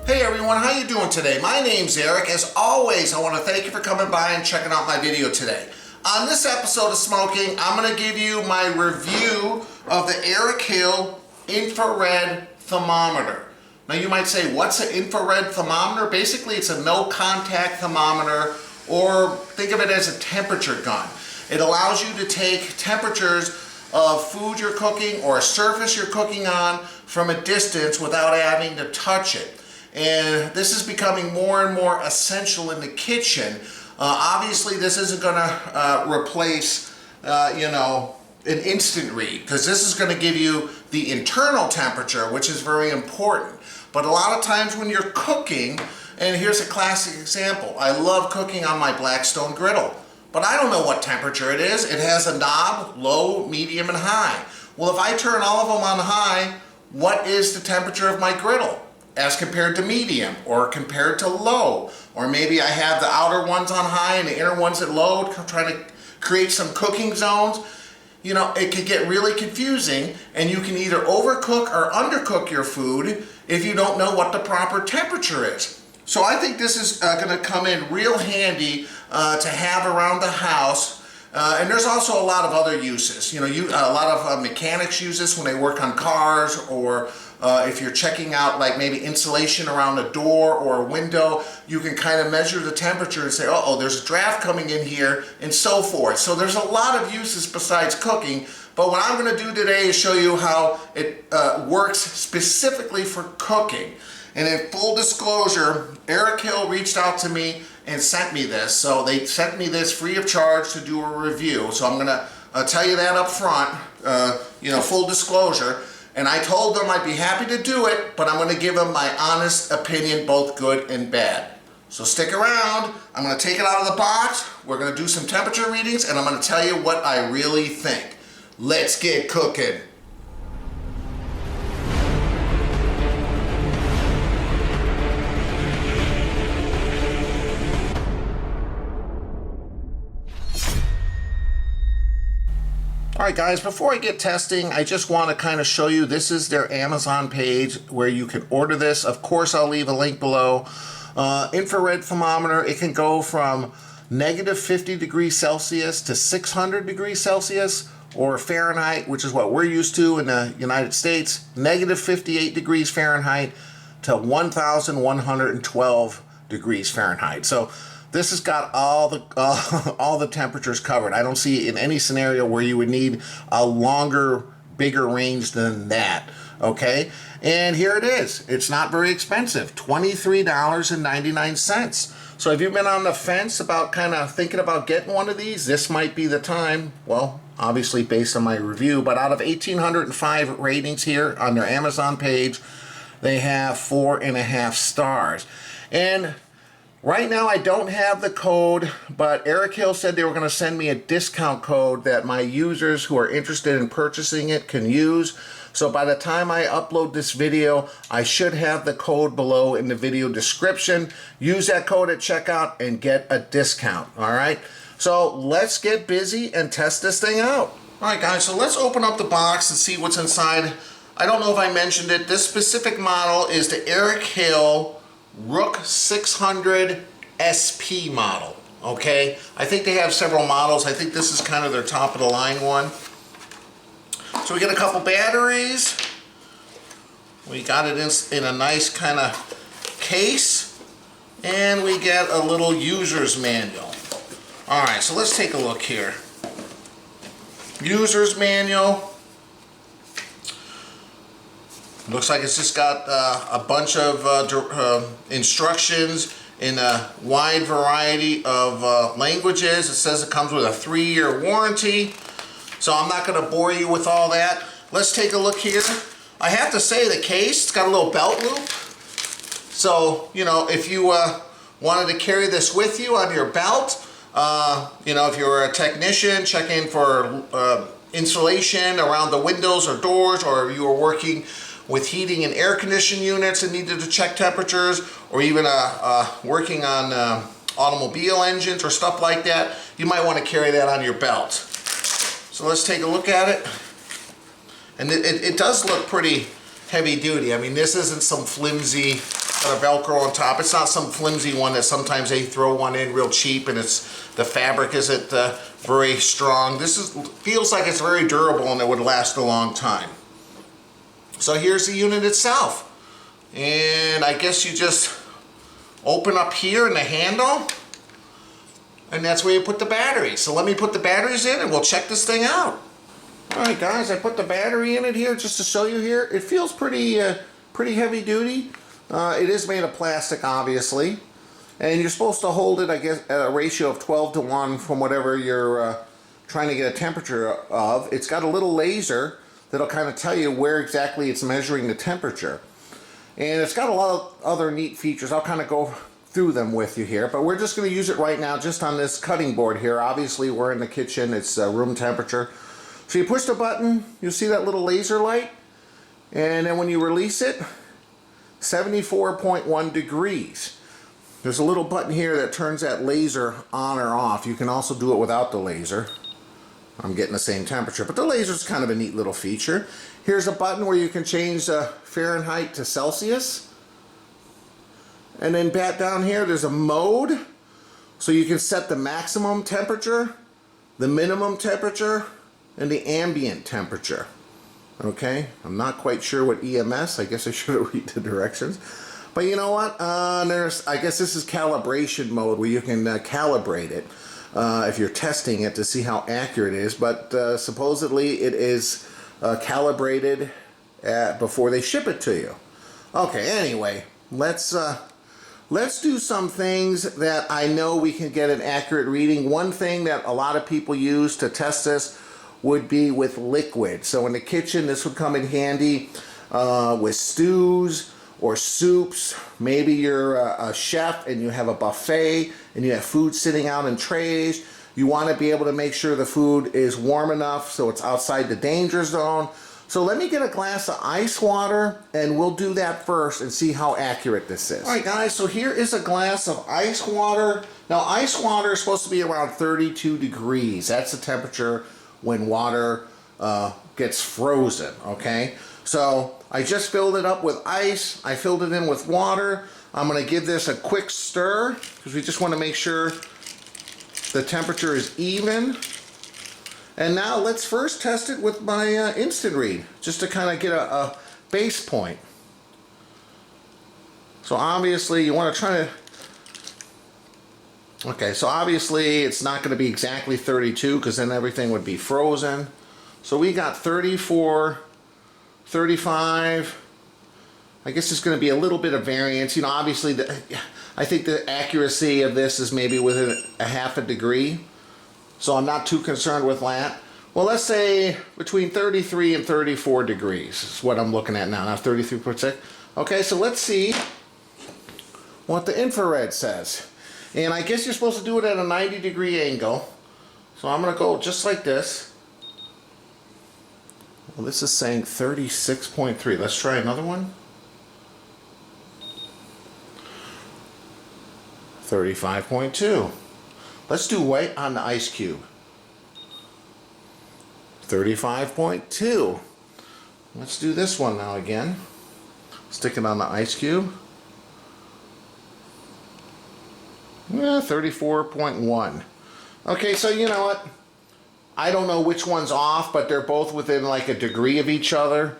Hey everyone, how you doing today? My name's Eric. As always, I want to thank you for coming by and checking out my video today. On this episode of Smo'King, I'm going to give you my review of the Erickhill infrared thermometer. Now you might say, what's an infrared thermometer? Basically, it's a no-contact thermometer, or think of it as a temperature gun. It allows you to take temperatures of food you're cooking or a surface you're cooking on from a distance without having to touch it. And this is becoming more and more essential in the kitchen. Obviously, this isn't going to replace, an instant read, because this is going to give you the internal temperature, which is very important. But a lot of times when you're cooking, and here's a classic example, I love cooking on my Blackstone griddle, but I don't know what temperature it is. It has a knob, low, medium, and high. Well, if I turn all of them on high, what is the temperature of my griddle as compared to medium or compared to low? Or maybe I have the outer ones on high and the inner ones at low, trying to create some cooking zones. You know, it could get really confusing, and you can either overcook or undercook your food if you don't know what the proper temperature is. So I think this is going to come in real handy to have around the house. And there's also a lot of other uses. A lot of mechanics use this when they work on cars, or if you're checking out like maybe insulation around a door or a window, you can kind of measure the temperature and say, oh, there's a draft coming in here, and so forth. So there's a lot of uses besides cooking. But what I'm going to do today is show you how it works specifically for cooking. And in full disclosure, Erickhill reached out to me and sent me this. So they sent me this free of charge to do a review. So I'm going to tell you that up front, full disclosure. And I told them I'd be happy to do it, but I'm going to give them my honest opinion, both good and bad. So stick around. I'm going to take it out of the box. We're going to do some temperature readings, and I'm going to tell you what I really think. Let's get cooking. Alright guys, before I get testing, I just want to kind of show you, this is their Amazon page where you can order this. Of course, I'll leave a link below. Infrared thermometer, it can go from negative 50 degrees Celsius to 600 degrees Celsius, or Fahrenheit, which is what we're used to in the United States, negative 58 degrees Fahrenheit to 1,112 degrees Fahrenheit. So this has got all the temperatures covered. I don't see in any scenario where you would need a longer, bigger range than that. Okay, and here it is. It's not very expensive, $23.99. So if you've been on the fence about kind of thinking about getting one of these, this might be the time. Well, obviously based on my review, but out of 1,805 ratings here on their Amazon page, they have 4.5 stars. And right now I don't have the code, but Erickhill said they were going to send me a discount code that my users who are interested in purchasing it can use. So by the time I upload this video, I should have the code below in the video description. Use that code at checkout and get a discount. Alright, so let's get busy and test this thing out. Alright guys, so let's open up the box and see what's inside. I don't know if I mentioned it. This specific model is the Erickhill Rook 600 SP model. Okay, I think they have several models. I think this is kind of their top of the line one. So we get a couple batteries. We got it in a nice kind of case, and we get a little user's manual. All right, so let's take a look here. User's manual. Looks like it's just got a bunch of instructions in a wide variety of languages. It says it comes with a 3-year warranty. So I'm not going to bore you with all that. Let's take a look here. I have to say the case, it's got a little belt loop. So, if you wanted to carry this with you on your belt, if you're a technician checking for insulation around the windows or doors, or you were working with heating and air conditioning units and needed to check temperatures, or even working on automobile engines or stuff like that, you might want to carry that on your belt. So let's take a look at it. And it does look pretty heavy duty. I mean, this isn't some flimsy Got a Velcro on top. It's not some flimsy one that sometimes they throw one in real cheap and the fabric isn't very strong. This feels like it's very durable and it would last a long time. So here's the unit itself. And I guess you just open up here in the handle, and that's where you put the batteries. So let me put the batteries in and we'll check this thing out. Alright guys, I put the battery in it here just to show you here. It feels pretty heavy duty. It is made of plastic, obviously. And you're supposed to hold it, I guess, at a ratio of 12:1 from whatever you're trying to get a temperature of. It's got a little laser that'll kind of tell you where exactly it's measuring the temperature. And it's got a lot of other neat features. I'll kind of go through them with you here, but we're just going to use it right now just on this cutting board here. Obviously we're in the kitchen, it's room temperature. So you push the button, you'll see that little laser light, and then when you release it, 74.1 degrees. There's a little button here that turns that laser on or off. You can also do it without the laser. I'm getting the same temperature, but the laser is kind of a neat little feature. Here's a button where you can change Fahrenheit to Celsius. And then back down here there's a mode, so you can set the maximum temperature, the minimum temperature, and the ambient temperature. Okay, I'm not quite sure what EMS, I guess I should have read the directions. But you know what, I guess this is calibration mode where you can calibrate it if you're testing it to see how accurate it is. But supposedly it is calibrated before they ship it to you. Okay, anyway, let's do some things that I know we can get an accurate reading. One thing that a lot of people use to test this would be with liquid. So in the kitchen, this would come in handy with stews or soups. Maybe you're a chef and you have a buffet and you have food sitting out in trays. You want to be able to make sure the food is warm enough so it's outside the danger zone. So let me get a glass of ice water and we'll do that first and see how accurate this is. Alright guys, so here is a glass of ice water. Now ice water is supposed to be around 32 degrees. That's the temperature when water gets frozen, okay? So I just filled it up with ice. I filled it in with water. I'm going to give this a quick stir because we just want to make sure the temperature is even. And now let's first test it with my instant read, just to kind of get a base point. So obviously you want to try to... Okay, so obviously it's not going to be exactly 32 because then everything would be frozen. So we got 34, 35. I guess it's going to be a little bit of variance. You know, obviously I think the accuracy of this is maybe within a half a degree. So I'm not too concerned with that. Well, let's say between 33 and 34 degrees is what I'm looking at now. Now 33.6. Okay, so let's see what the infrared says. And I guess you're supposed to do it at a 90-degree angle. So I'm going to go just like this. Well, this is saying 36.3. Let's try another one. 35.2. Let's do white on the ice cube. 35.2. Let's do this one now again. Stick it on the ice cube. Yeah, 34.1. Okay, so you know what? I don't know which one's off, but they're both within like a degree of each other.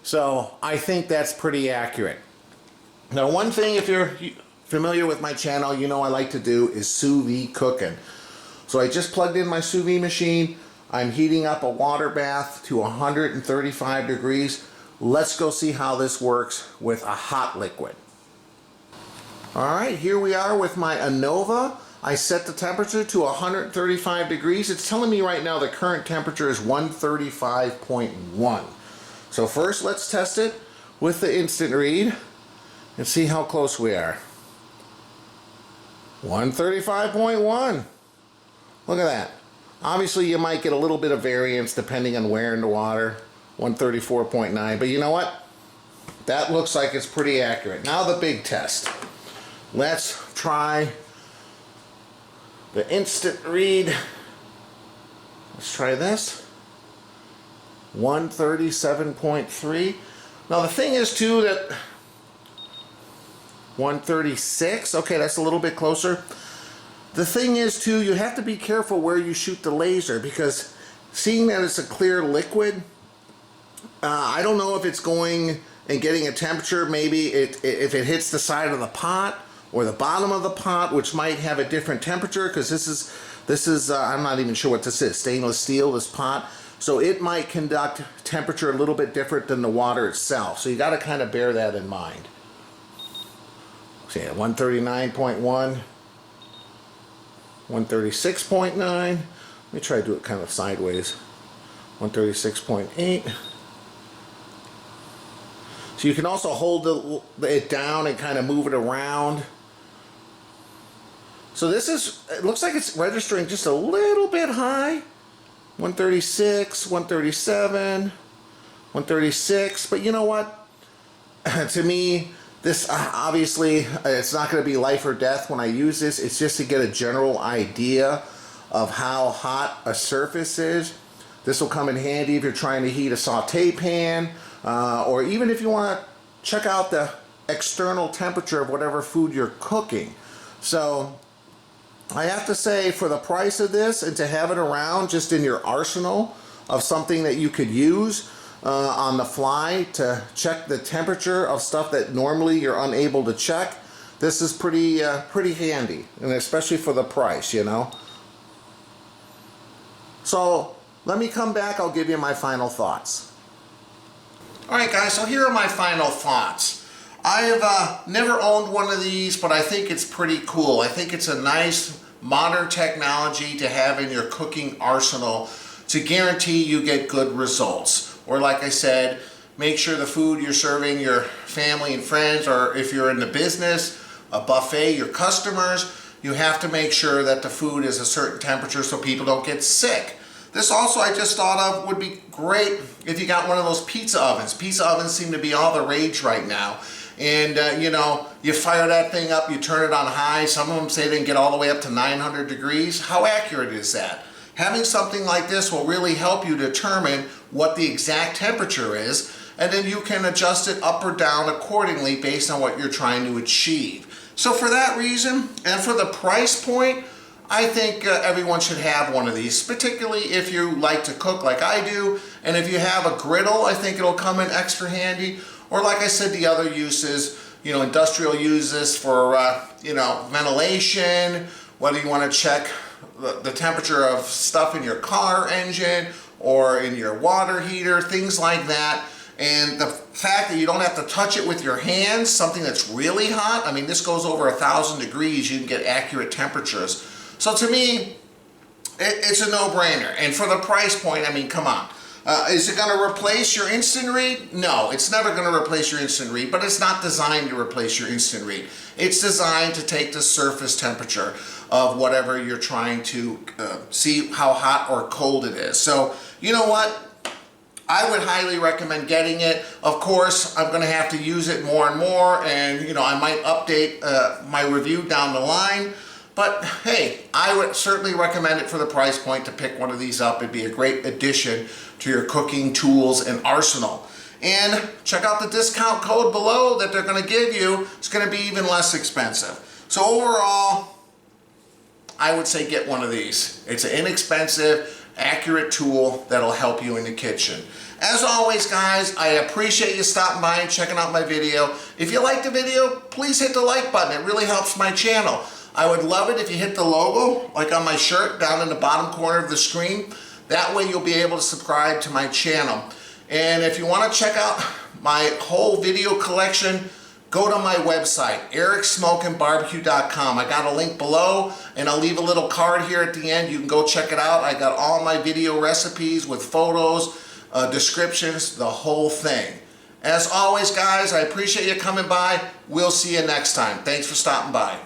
So I think that's pretty accurate. Now, one thing, if you're familiar with my channel, you know I like to do is sous vide cooking. So I just plugged in my sous vide machine. I'm heating up a water bath to 135 degrees. Let's go see how this works with a hot liquid. Alright, here we are with my ANOVA. I set the temperature to 135 degrees. It's telling me right now the current temperature is 135.1. So first let's test it with the instant read and see how close we are. 135.1. Look at that. Obviously you might get a little bit of variance depending on where in the water. 134.9, but you know what? That looks like it's pretty accurate. Now the big test. Let's try the instant read. Let's try this. 137.3. Now the thing is too that 136. Okay, that's a little bit closer. The thing is too, you have to be careful where you shoot the laser, because seeing that it's a clear liquid, I don't know if it's going and getting a temperature. Maybe if it hits the side of the pot or the bottom of the pot, which might have a different temperature, because this is I'm not even sure what this is, stainless steel, this pot. So it might conduct temperature a little bit different than the water itself. So you got to kind of bear that in mind. So yeah, 139.1, 136.9. Let me try to do it kind of sideways. 136.8. So you can also hold it down and kind of move it around. So this is, it looks like it's registering just a little bit high. 136, 137, 136. But you know what? To me, this obviously, it's not going to be life or death when I use this. It's just to get a general idea of how hot a surface is. This will come in handy if you're trying to heat a saute pan, or even if you want to check out the external temperature of whatever food you're cooking. So I have to say, for the price of this, and to have it around just in your arsenal of something that you could use on the fly to check the temperature of stuff that normally you're unable to check, this is pretty handy, and especially for the price, you know. So let me come back, I'll give you my final thoughts. Alright guys, so here are my final thoughts. I have never owned one of these, but I think it's pretty cool. I think it's a nice modern technology to have in your cooking arsenal to guarantee you get good results. Or like I said, make sure the food you're serving your family and friends, or if you're in the business, a buffet, your customers, you have to make sure that the food is a certain temperature so people don't get sick. This also, I just thought of, would be great if you got one of those pizza ovens. Pizza ovens seem to be all the rage right now. And you know, you fire that thing up, you turn it on high. Some of them say they can get all the way up to 900 degrees. How accurate is that? Having something like this will really help you determine what the exact temperature is, and then you can adjust it up or down accordingly based on what you're trying to achieve. So for that reason, and for the price point, I think everyone should have one of these, particularly if you like to cook like I do, and if you have a griddle, I think it'll come in extra handy. Or like I said, the other uses, you know, industrial uses for, you know, ventilation, whether you want to check the temperature of stuff in your car engine or in your water heater, things like that. And the fact that you don't have to touch it with your hands, something that's really hot, I mean, this goes over 1,000 degrees, you can get accurate temperatures. So to me, it's a no-brainer. And for the price point, I mean, come on. Is it going to replace your instant read? No, it's never going to replace your instant read, but it's not designed to replace your instant read. It's designed to take the surface temperature of whatever you're trying to see how hot or cold it is. So, you know what? I would highly recommend getting it. Of course, I'm going to have to use it more and more, and you know, I might update my review down the line. But hey, I would certainly recommend it for the price point to pick one of these up. It'd be a great addition to your cooking tools and arsenal. And check out the discount code below that they're going to give you. It's going to be even less expensive. So overall, I would say get one of these. It's an inexpensive, accurate tool that'll help you in the kitchen. As always, guys, I appreciate you stopping by and checking out my video. If you like the video, please hit the like button. It really helps my channel. I would love it if you hit the logo, like on my shirt, down in the bottom corner of the screen. That way you'll be able to subscribe to my channel. And if you want to check out my whole video collection, go to my website, ericksmokingbbq.com. I got a link below, and I'll leave a little card here at the end. You can go check it out. I got all my video recipes with photos, descriptions, the whole thing. As always, guys, I appreciate you coming by. We'll see you next time. Thanks for stopping by.